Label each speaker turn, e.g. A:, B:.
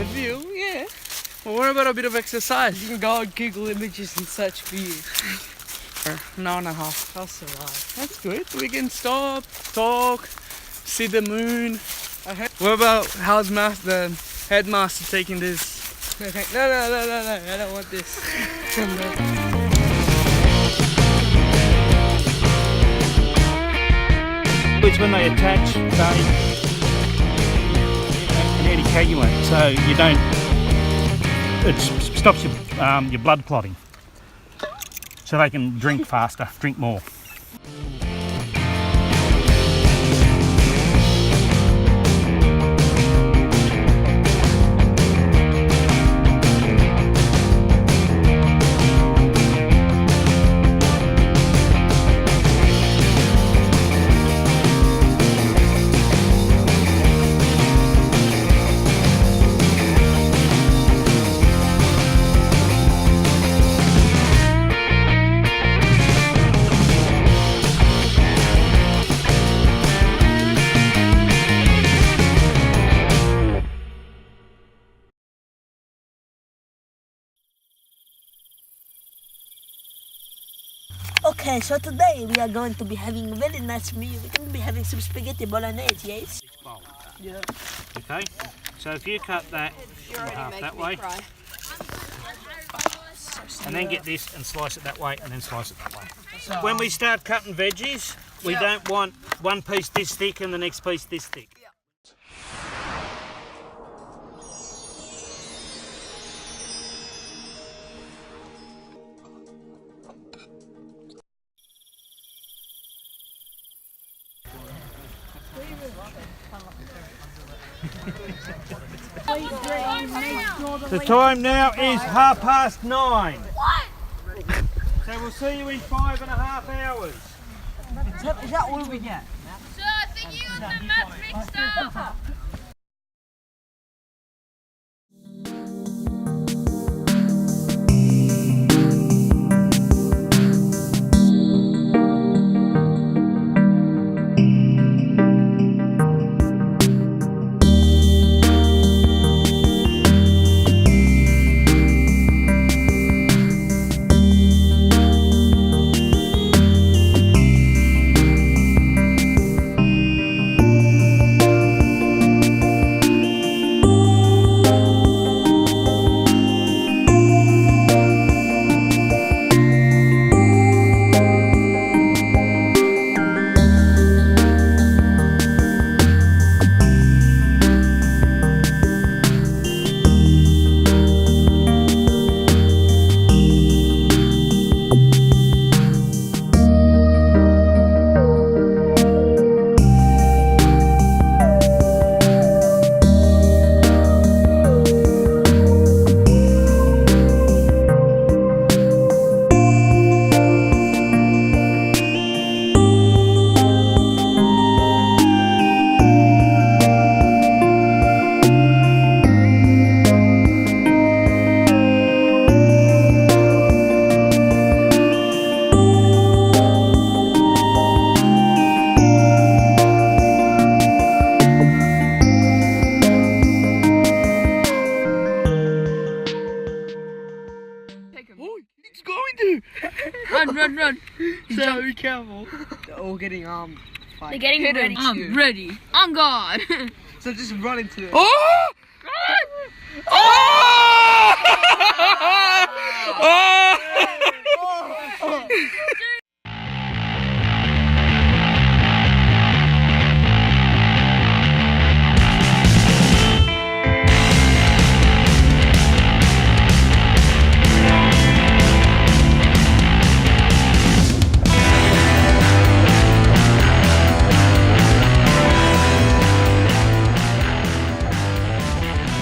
A: view, yeah. Well, what about a bit of exercise?
B: You can go on Google Images and search view.
A: An hour and a half.
B: I'll survive.
A: That's good. We can stop, talk, see the moon. What about how's the headmaster taking this?
B: No, I don't want this.
C: It's when they attach, they an anticoagulant, so you don't. It stops your blood clotting, so they can drink faster, drink more.
D: Okay, so today we are going to be having a very nice meal. We're going to be having some spaghetti bolognese, yes?
C: Yeah. Okay, so if you cut that half that way, and then get this and slice it that way, and then slice it that way. When we start cutting veggies, we don't want one piece this thick and the next piece this thick. The time now is 9:30. What? So we'll see you in 5.5 hours.
B: Is that all we get?
E: Sir, I think you and the match mixed up.
A: It's going to!
B: Run!
A: So be careful.
B: They're all getting
E: They're getting ready.
B: I'm
E: ready. I'm God.
B: So just run into it.
A: Oh! Oh! Oh!